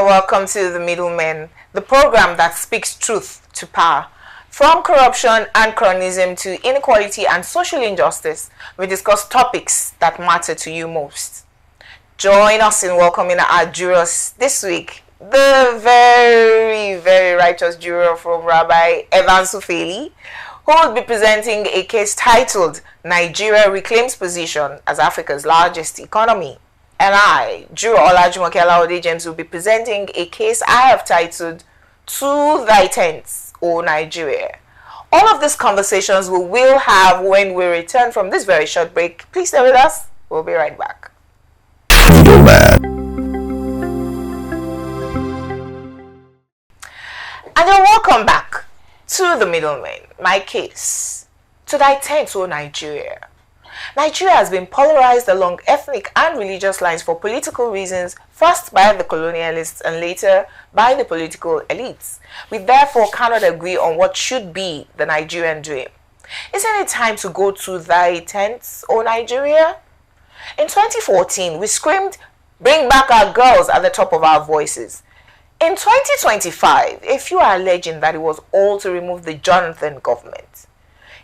welcome to The Middlemen, the program that speaks truth to power. From corruption and cronyism to inequality and social injustice, we discuss topics that matter to you most. Join us in welcoming our jurors this week. The very righteous juror from Rabbi Evan Sufeli, who will be presenting a case titled Nigeria Reclaims Position as Africa's Largest Economy. And I, Juror Olajumoke Olaode James, will be presenting a case I have titled To Thy Tents, O Nigeria. All of these conversations we will have when we return from this very short break. Please stay with us. We'll be right back. And you're welcome back to The Middlemen, my case. To Thy Tents, O Nigeria. Nigeria has been polarized along ethnic and religious lines for political reasons, first by the colonialists and later by the political elites. We therefore cannot agree on what should be the Nigerian dream. Isn't it time to go to thy tents, O Nigeria? In 2014, we screamed, "Bring back our girls" at the top of our voices. In 2025, a few are alleging that it was all to remove the Jonathan government.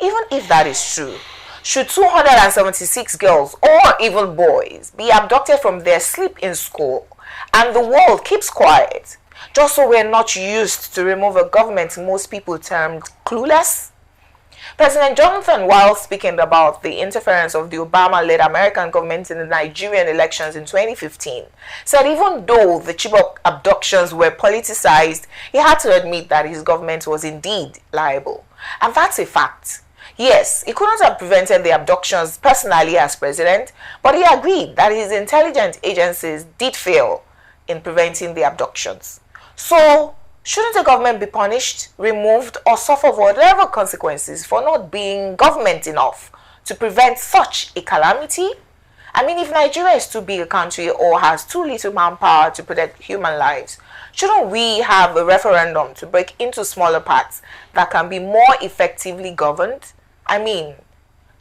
Even if that is true, should 276 girls or even boys be abducted from their sleep in school and the world keeps quiet, just so we're not used to remove a government most people termed clueless? President Jonathan, while speaking about the interference of the Obama-led American government in the Nigerian elections in 2015, said even though the Chibok abductions were politicized, he had to admit that his government was indeed liable. And that's a fact. Yes, he couldn't have prevented the abductions personally as president, but he agreed that his intelligence agencies did fail in preventing the abductions. So, shouldn't the government be punished, removed, or suffer whatever consequences for not being government enough to prevent such a calamity? I mean, if Nigeria is too big a country or has too little manpower to protect human lives, shouldn't we have a referendum to break into smaller parts that can be more effectively governed? I mean,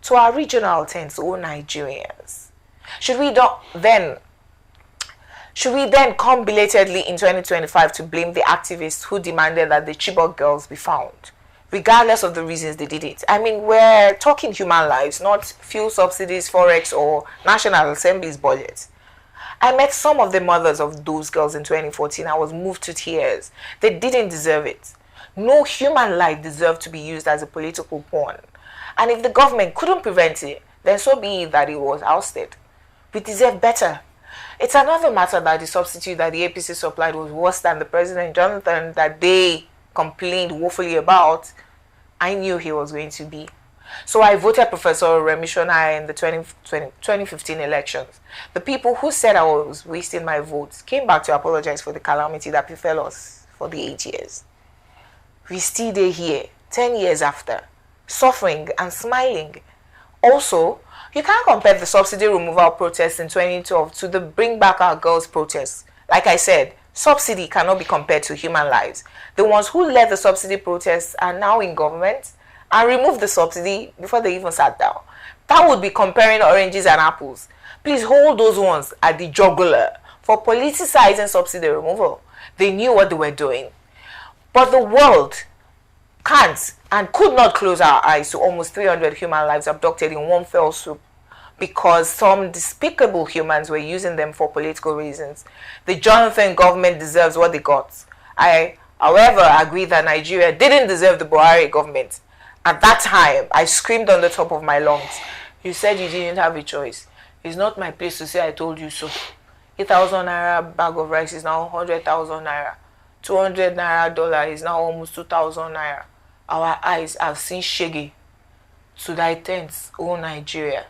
to our regional tents, O Nigerians. Should we then come belatedly in 2025 to blame the activists who demanded that the Chibok girls be found, regardless of the reasons they did it? I mean, we're talking human lives, not fuel subsidies, forex, or National Assembly's budget. I met some of the mothers of those girls in 2014. I was moved to tears. They didn't deserve it. No human life deserved to be used as a political pawn. And if the government couldn't prevent it, then so be it that it was ousted. We deserve better. It's another matter that the substitute that the APC supplied was worse than the President Jonathan that they complained woefully about. I knew he was going to be. So I voted Professor Remishona in the 2015 elections. The people who said I was wasting my votes came back to apologize for the calamity that befell us for the 8 years. We still there here, 10 years after, suffering and smiling. Also, you can't compare the subsidy removal protests in 2012 to the Bring Back Our Girls protests. Like I said, subsidy cannot be compared to human lives. The ones who led the subsidy protests are now in government and removed the subsidy before they even sat down. That would be comparing oranges and apples. Please hold those ones at the jugular for politicizing subsidy removal. They knew what they were doing. But the world can't and could not close our eyes to almost 300 human lives abducted in one fell swoop because some despicable humans were using them for political reasons. The Jonathan government deserves what they got. I, however, agree that Nigeria didn't deserve the Buhari government. At that time, I screamed on the top of my lungs. You said you didn't have a choice. It's not my place to say I told you so. 8,000 naira bag of rice is now 100,000 naira. 200 naira dollar is now almost 2,000 naira. Our eyes have seen shaggy. To thy tents, O Nigeria.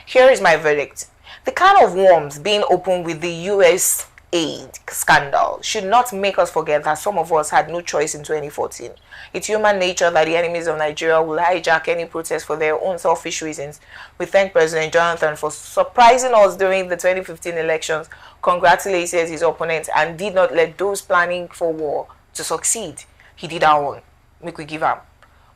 Here is my verdict. The can of worms being opened with the US aid scandal should not make us forget that some of us had no choice in 2014. It's human nature that the enemies of Nigeria will hijack any protest for their own selfish reasons. We thank President Jonathan for surprising us during the 2015 elections, congratulated his opponents, and did not let those planning for war to succeed. He did our own. Make we give up.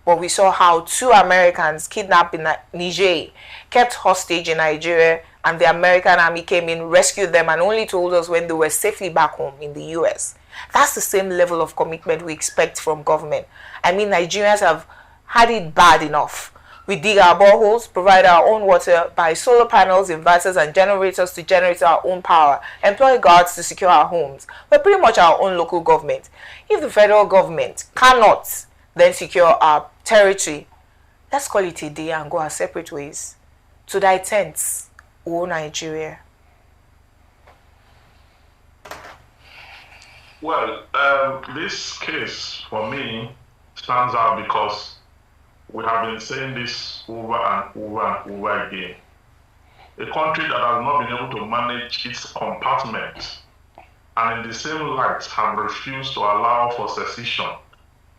But we saw how 2 Americans kidnapped in Niger, kept hostage in Nigeria, and the American army came in, rescued them, and only told us when they were safely back home in the US. That's the same level of commitment we expect from government. I mean, Nigerians have had it bad enough. We dig our boreholes, provide our own water, buy solar panels, inverters, and generators to generate our own power, employ guards to secure our homes. We're pretty much our own local government. If the federal government cannot then secure our territory, let's call it a day and go our separate ways. To thy tents, O Nigeria. Well, this case for me stands out because we have been saying this over and over and over again. A country that has not been able to manage its compartment and in the same light have refused to allow for secession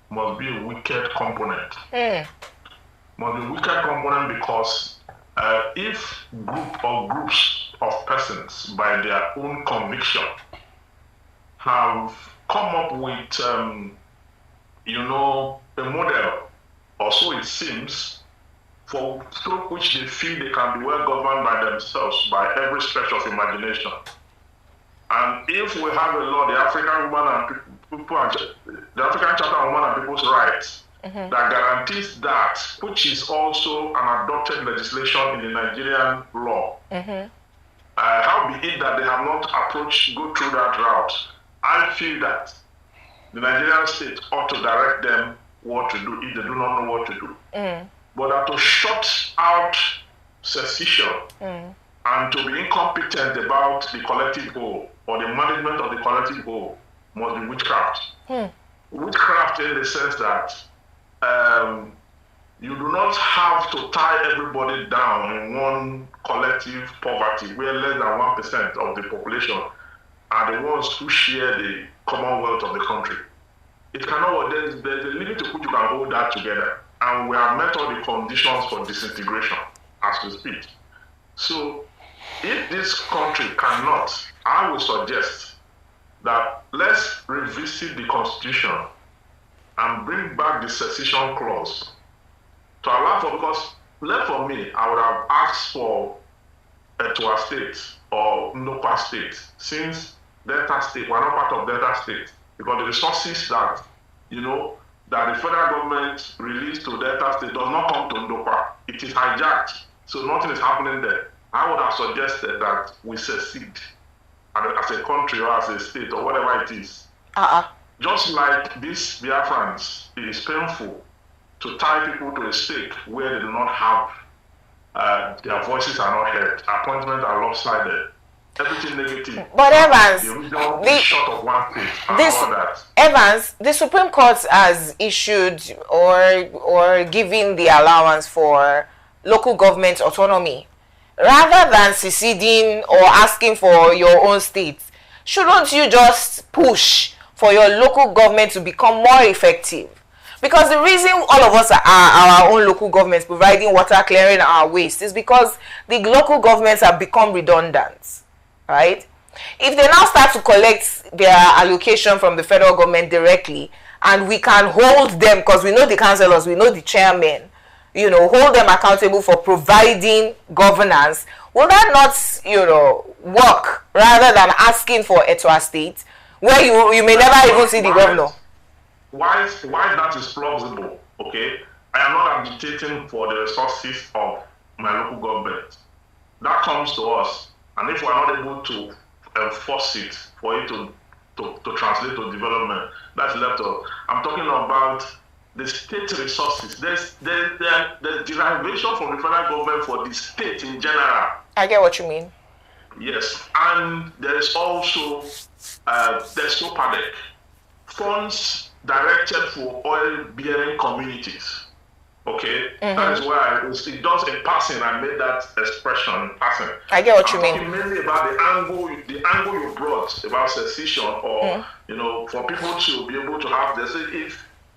must be a wicked component. Must be a wicked component because if group or groups of persons by their own conviction have come up with, a model, or so it seems, through which they feel they can be well governed by themselves by every stretch of imagination. And if we have a law, the African Charter on Women and People's Rights, that guarantees that, which is also an adopted legislation in the Nigerian law, how be it that they have not go through that route? I feel that the Nigerian state ought to direct them what to do if they do not know what to do. But that to shut out secession and to be incompetent about the collective whole or the management of the collective whole must be witchcraft. Witchcraft in the sense that you do not have to tie everybody down in one collective poverty where less than 1% of the population are the ones who share the commonwealth of the country. It cannot work. There's a limit to which you can hold that together. And we have met all the conditions for disintegration as we speak. So if this country cannot, I would suggest that let's revisit the constitution and bring back the secession clause to allow for, because left for me, I would have asked for Etua State or Nnukwu State, since Delta State, we're not part of Delta State, because the resources that, that the federal government released to Delta State does not come to Nnukwu. It is hijacked, so nothing is happening there. I would have suggested that we secede as a country or as a state or whatever it is. Just like these Biafrans, it is painful to tie people to a stake where they do not have, their voices are not heard, appointments are lopsided, everything negative. But Evans, Evans, the Supreme Court has issued or given the allowance for local government autonomy. Rather than seceding or asking for your own state, shouldn't you just push for your local government to become more effective? Because the reason all of us are our own local governments providing water, clearing our waste, is because the local governments have become redundant, right? If they now start to collect their allocation from the federal government directly, and we can hold them, because we know the councillors, we know the chairmen, hold them accountable for providing governance, will that not, work rather than asking for Etua State, where you may never even see the governor? Why that is plausible, okay? I am not agitating for the resources of my local government. That comes to us, and if we are not able to enforce it for it to translate to development, that's left off. I'm talking about the state resources. There's derivation from the federal government for the state in general. I get what you mean. Yes, and there is also there's SOPADEC, funds directed for oil-bearing communities. Okay, that is why it does in passing. I made that expression in passing. I get what you mean. I'm talking mainly about the angle you brought about secession, or for people to be able to have this.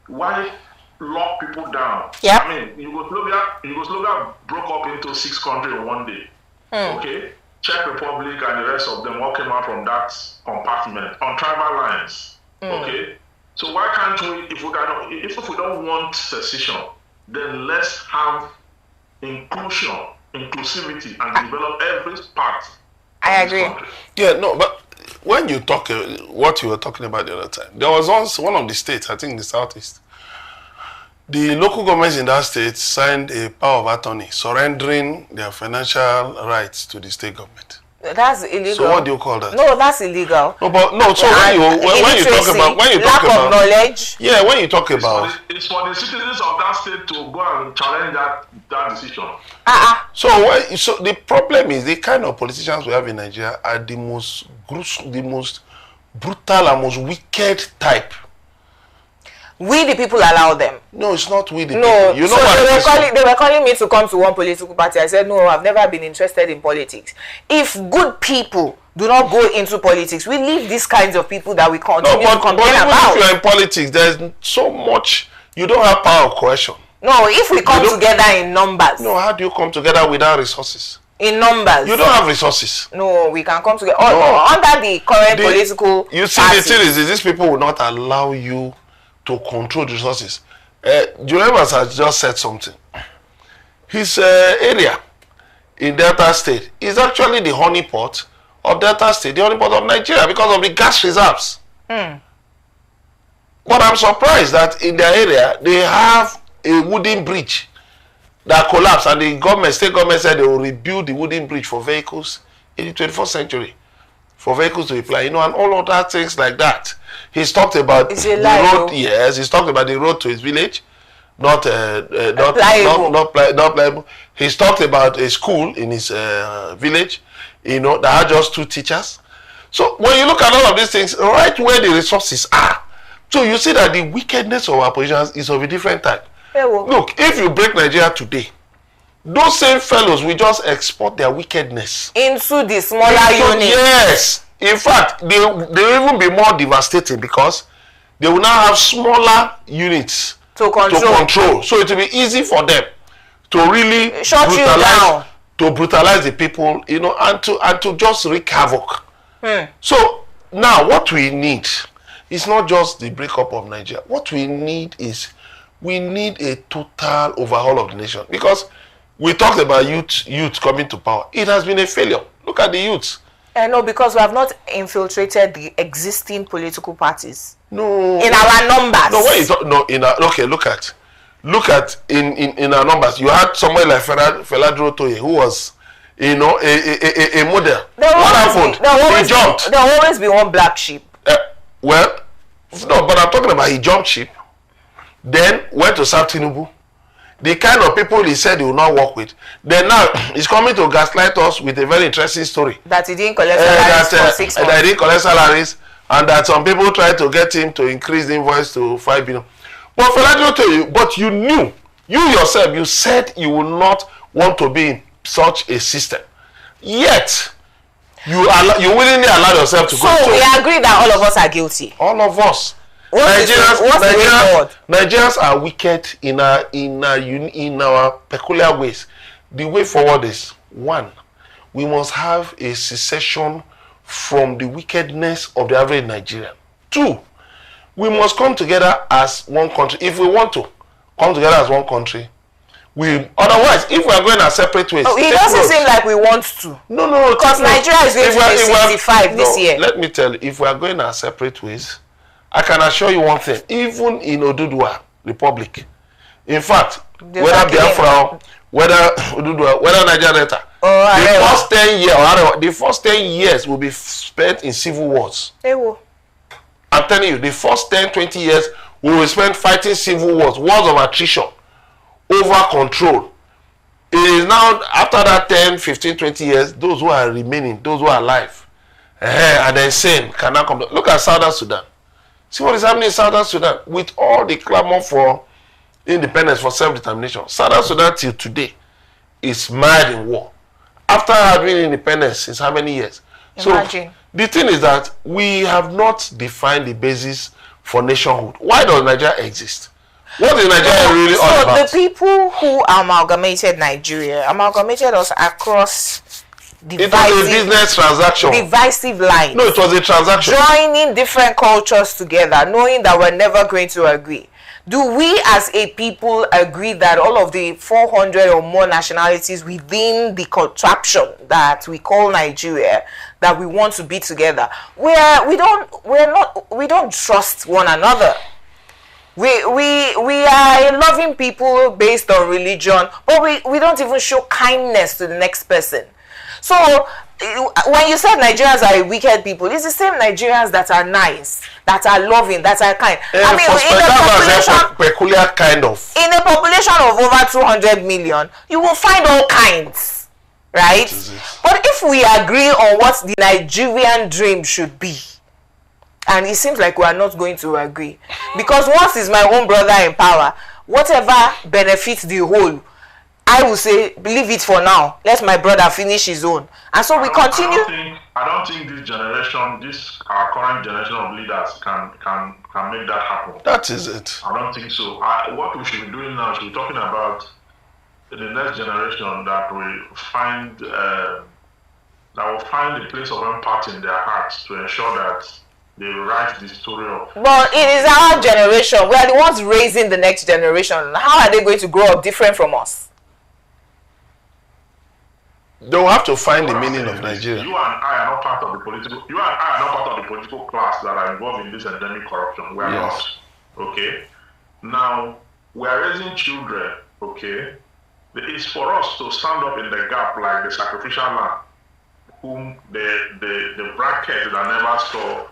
Why lock people down? Yeah. I mean, Yugoslavia broke up into 6 countries in one day. Okay, Czech Republic and the rest of them all came out from that compartment on tribal lines. Okay, so why can't we, if we don't want secession, then let's have inclusion inclusivity and develop every part. I agree. Yeah, no, but when you talk, what you were talking about the other time, there was once one of the states, I think in the southeast, the local governments in that state signed a power of attorney surrendering their financial rights to the state government. That's illegal. So what do you call that? No, that's illegal. No, but no. So when you talk about lack of knowledge. Yeah, when you talk about it's for the citizens of that state to go and challenge that decision. So the problem is the kind of politicians we have in Nigeria are the most brutal and most wicked type. We the people allow them. No, it's not we the people. You know what they were calling me to come to one political party. I said, no, I've never been interested in politics. If good people do not go into politics, we leave these kinds of people that we continue to complain about. If you're in politics, there's so much, you don't have power of coercion. No, if we come together in numbers. No, how do you come together without resources? In numbers. You don't have resources. No, we can come together. Under the current political You see, the thing is, these people will not allow you to control the resources. Jurors has just said something. His area in Delta State is actually the honeypot of Delta State, the honeypot of Nigeria, because of the gas reserves. But I'm surprised that in their area, they have a wooden bridge that collapsed, and the state government said they will rebuild the wooden bridge for vehicles in the 21st century, for vehicles to apply, and all other things like that. He's talked about the road. Yes, he's talked about the road to his village, not playable. He's talked about a school in his village, that had just 2 teachers. So when you look at all of these things, right where the resources are, so you see that the wickedness of our politicians is of a different type. Look, if you break Nigeria today, those same fellows will just export their wickedness into the smaller units. Yes. In fact, they will even be more devastating because they will now have smaller units to control. So it will be easy for them to really brutalize the people, and to just wreak havoc. So now what we need is not just the breakup of Nigeria. What we need is a total overhaul of the nation, because we talked about youth coming to power. It has been a failure. Look at the youths. No, because we have not infiltrated the existing political parties. No. In our numbers. No, when you talk, okay, look at in our numbers. You had someone like Feladro Toye, who was, a model. What happened? He jumped. There will always be one black sheep. But I'm talking about he jumped ship, then went to South Tinubu. The kind of people he said he will not work with. Then now he's coming to gaslight us with a very interesting story. That he didn't collect salaries for 6 months. That he didn't collect salaries, and that some people tried to get him to increase the invoice to 5 billion. But Feladro tell you, but you knew, you yourself, you said you will not want to be in such a system. Yet, you willingly allow yourself to go. So we agree that all of us are guilty. All of us. Nigerians are wicked in our peculiar ways. The way forward is, 1, we must have a cessation from the wickedness of the average Nigerian. 2, we must come together as one country. If we want to come together as one country, otherwise, if we are going our separate ways. It doesn't seem like we want to. No. Because Nigeria is going to be 65 this year. Let me tell you, if we are going our separate ways, I can assure you one thing, even in Oduduwa Republic, in fact, whether Biafra, whether Oduduwa, whether Nigeria Delta, the first 10 years will be spent in civil wars. I'm telling you, the first 10, 20 years we will spend fighting civil wars of attrition, over control. It is now, after that 10, 15, 20 years, those who are remaining, those who are alive, and then sane, can now come. Look at Southern Sudan. See what is happening in Southern Sudan with all the clamor for independence, for self-determination. Southern Sudan till today is mired in war. After having independence since how many years? Imagine. So the thing is that we have not defined the basis for nationhood. Why does Nigeria exist? What is Nigeria really all about? So the people who amalgamated Nigeria amalgamated us across it was a business transaction. Divisive lines. No, it was a transaction. Joining different cultures together, knowing that we're never going to agree. Do we as a people agree that all of the 400 or more nationalities within the contraption that we call Nigeria, that we want to be together, we don't trust one another? We are loving people based on religion, but we don't even show kindness to the next person. So when you said Nigerians are wicked people, it's the same Nigerians that are nice, that are loving, that are kind. I mean, peculiar kind of. In a population of over 200 million, you will find all kinds, right? But if we agree on what the Nigerian dream should be, and it seems like we are not going to agree, because once is my own brother in power, whatever benefits the whole, I will say, leave it for now. Let my brother finish his own. And so we continue. I don't think this generation, our current generation of leaders can make that happen. That is it. I don't think so. What we should be doing now is we're talking about the next generation that will find a place of empathy in their hearts to ensure that they write the story of. But it is our generation. We are the ones raising the next generation. How are they going to grow up different from us? They will have to find the meaning of Nigeria. You and I are not part of the political. You and I are not part of the political class that are involved in this endemic corruption. We are not. Okay. Now we are raising children. Okay. It's for us to stand up in the gap like the sacrificial lamb, whom the bracket that never saw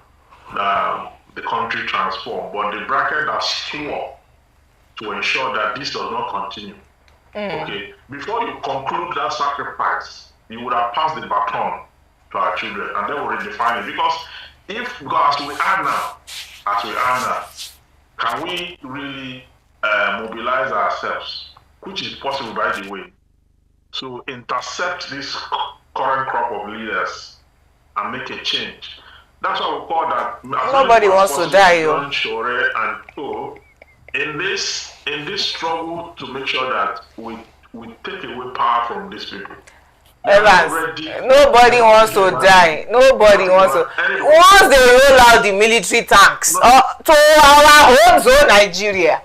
the country transform, but the bracket that swore to ensure that this does not continue. Okay, before you conclude that sacrifice, you would have passed the baton to our children, and they will redefine it. Because as we are now, can we really mobilize ourselves, which is possible, by the way, to intercept this current crop of leaders and make a change? That's what we call that. Nobody wants to die, and so in this struggle to make sure that we take away power from these people. Evans, nobody wants to die. Nobody wants to. Once they roll out the military tanks to our home zone, Nigeria,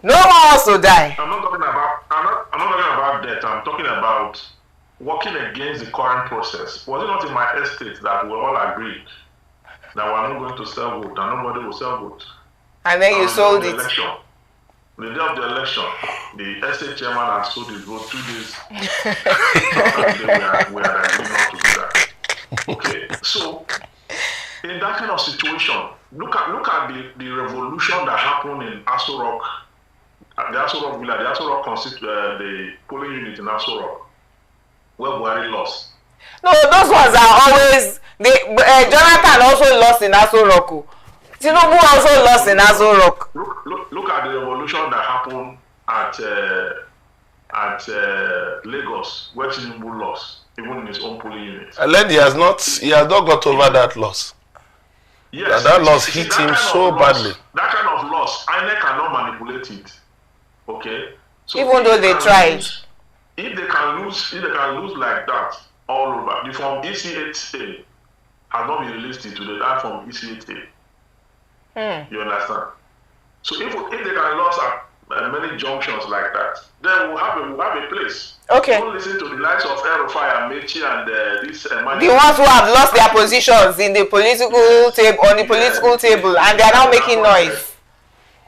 no one wants to die. I'm not talking about death. I'm talking about working against the current process. Was it not in my estate that we all agreed that we're not going to sell vote and nobody will sell vote? And then you sold it. The day of the election, the estate chairman has sold his vote 2 days. we had agreed not to do that. Okay, so in that kind of situation, look at the revolution that happened in Aso Rock, the Aso Rock village, the Aso Rock the polling unit in Aso Rock, where Buhari lost. No, those ones are always. Jonathan also lost in Aso Rock. Tinubu also lost in Aso Rock. Look at the revolution that happened at Lagos, where Tinubu lost, even in his own polling unit. And then he has not got over that loss. Yes, that loss hit him so badly. That kind of loss, INEC cannot manipulate it. Okay. So even though they tried. If they can lose like that all over, the form EC8A has not been released today. That from EC8A. You understand? So if they can lose at many junctions like that, then we'll have a place. Okay. Don't listen to the likes of Erufai and Mechi and this. The ones who have lost their positions in the political table, and they are now making noise.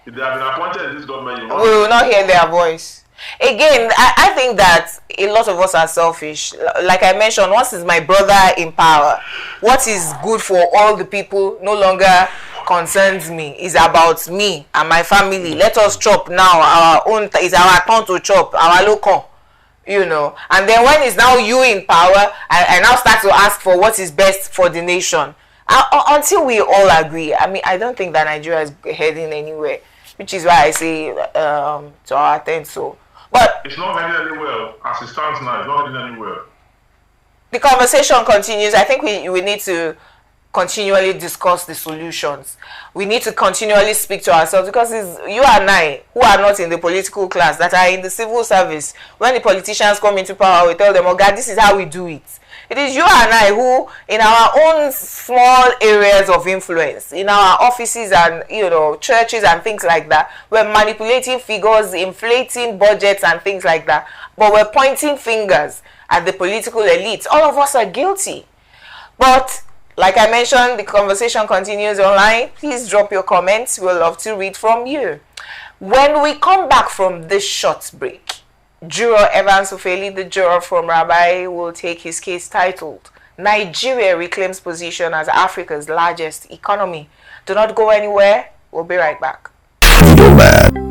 If they have been appointed in this government, we will not hear their voice. Again, I think that a lot of us are selfish. Like I mentioned, once is my brother in power, what is good for all the people no longer concerns me. It's about me and my family. Let us chop now. Our own, it's our turn to chop, our local, And then when it's now you in power, I now start to ask for what is best for the nation. Until we all agree, I don't think that Nigeria is heading anywhere, which is why I say to our attent so. But it's not heading anywhere as it stands now. It's not heading anywhere. The conversation continues. I think we need to continually discuss the solutions. We need to continually speak to ourselves, because it's you and I who are not in the political class, that are in the civil service. When the politicians come into power, we tell them, oh God, this is how we do it. It is you and I who, in our own small areas of influence, in our offices and, you know, churches and things like that, we're manipulating figures, inflating budgets and things like that. But we're pointing fingers at the political elites. All of us are guilty. But like I mentioned, the conversation continues online. Please drop your comments. We'll love to read from you. When we come back from this short break, Juror Evans Ofeli, the juror from Rabbi, will take his case titled Nigeria Reclaims Position as Africa's Largest Economy. Do not go anywhere. We'll be right back. Middleman.